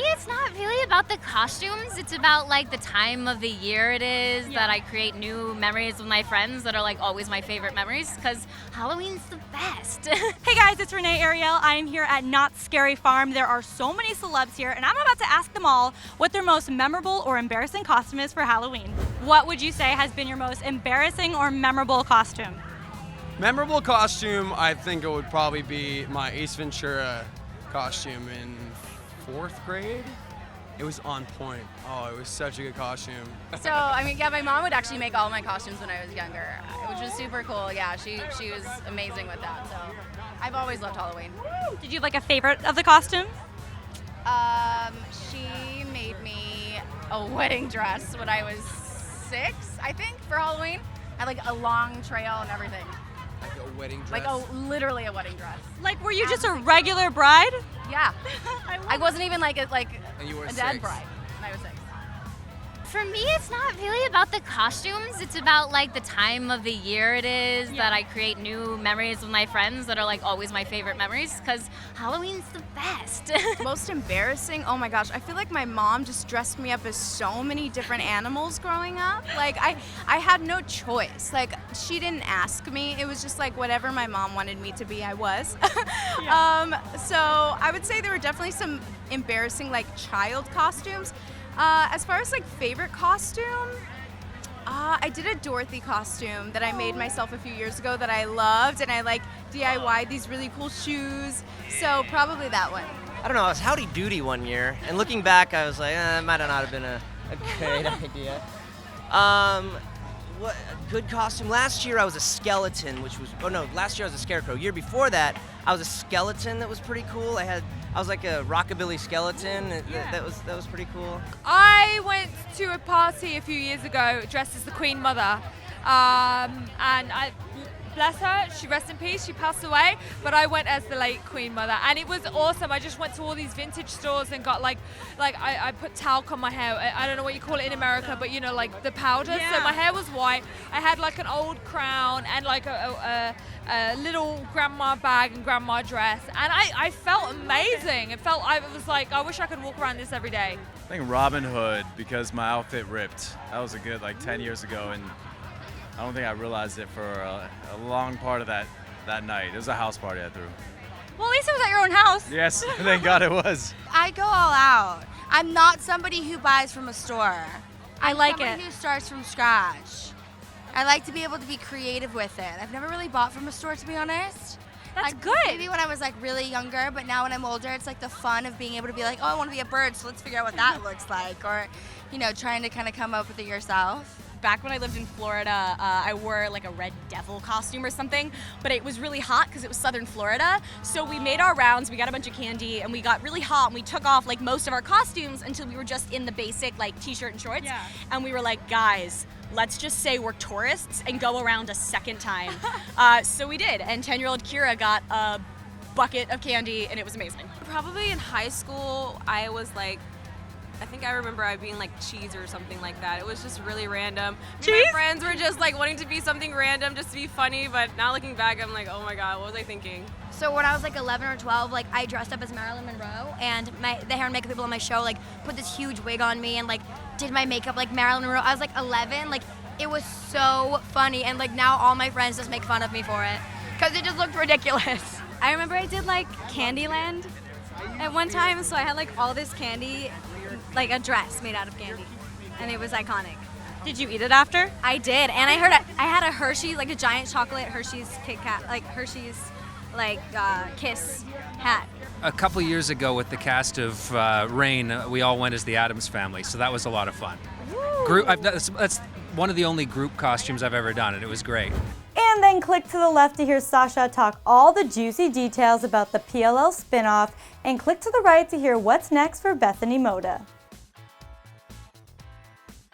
it's not really about the costumes. It's about like the time of the year it is that I create new memories with my friends that are like always my favorite memories because Halloween's the best. Hey guys, it's Renee, Ariel. I am here at Knott's Scary Farm. There are so many celebs here, and I'm about to ask them all what their most memorable or embarrassing costume is for Halloween. What would you say has been your most embarrassing or memorable costume? Memorable costume, I think it would probably be my Ace Ventura costume in 4th grade. It was on point. Oh, it was such a good costume. So, I mean, yeah, my mom would actually make all my costumes when I was younger, which was super cool. Yeah, she was amazing with that. So, I've always loved Halloween. Did you have like a favorite of the costumes? She made me a wedding dress when I was 6, I think, for Halloween. I had like a long trail and everything. Like a wedding dress? Like literally a wedding dress. Like, were you just a regular bride? Yeah. I wasn't even like And you were a dead 6. bride when I was 6. For me, it's not really about the costumes. It's about like the time of the year it is that I create new memories with my friends that are like always my favorite memories because Halloween's the best. Most embarrassing? Oh my gosh, I feel like my mom just dressed me up as so many different animals growing up. Like I had no choice. Like she didn't ask me. It was just like whatever my mom wanted me to be, I was. So I would say there were definitely some embarrassing like child costumes. As far as like favorite costume, I did a Dorothy costume that I made myself a few years ago that I loved, and I like DIY'd these really cool shoes. So probably that one. I don't know, I was Howdy Doody one year, and looking back, I was like, it might not have been a great idea. What a good costume. Last year I was a skeleton, last year I was a scarecrow. Year before that, I was a skeleton that was pretty cool. I was like a rockabilly skeleton. That was pretty cool. I went to a party a few years ago dressed as the Queen Mother, and bless her, she rest in peace, she passed away, but I went as the late Queen Mother, and it was awesome. I just went to all these vintage stores and got I put talc on my hair. I don't know what you call it in America, but you know, like the powder. So my hair was white. I had like an old crown and like a little grandma bag and grandma dress, and I felt amazing. I was like, I wish I could walk around this every day. I think Robin Hood, because my outfit ripped. That was a good 10 years ago, and I don't think I realized it for a long part of that night. It was a house party I threw. Well, at least it was at your own house. Yes, thank God it was. I go all out. I'm not somebody who buys from a store. I like it. I'm somebody who starts from scratch. I like to be able to be creative with it. I've never really bought from a store, to be honest. That's like, good. Maybe when I was like really younger, but now when I'm older, it's like the fun of being able to be like, oh, I want to be a bird, so let's figure out what that looks like. Or, you know, trying to kind of come up with it yourself. Back when I lived in Florida, I wore like a red devil costume or something, but it was really hot because it was southern Florida. So we made our rounds, we got a bunch of candy, and we got really hot, and we took off like most of our costumes until we were just in the basic like t-shirt and shorts. Yeah. And we were like, guys, let's just say we're tourists and go around a second time. So we did, and 10-year-old Kira got a bucket of candy, and it was amazing. Probably in high school, I was like, I think I remember I being like cheese or something like that. It was just really random. My friends were just like wanting to be something random just to be funny, but now looking back, I'm like, oh my God, what was I thinking? So when I was like 11 or 12, like I dressed up as Marilyn Monroe, and the hair and makeup people on my show like put this huge wig on me and like did my makeup like Marilyn Monroe. I was like 11, like it was so funny, and like now all my friends just make fun of me for it because it just looked ridiculous. I remember I did like Candyland at one time, so I had like all this candy, like a dress made out of candy, and it was iconic. Did you eat it after? I did, and I had a Hershey's, like a giant chocolate Hershey's Kit Kat, like Hershey's, like Kiss hat. A couple years ago with the cast of Rain, we all went as the Addams Family, so that was a lot of fun. That's one of the only group costumes I've ever done, and it was great. And then click to the left to hear Sasha talk all the juicy details about the PLL spinoff, and click to the right to hear what's next for Bethany Moda.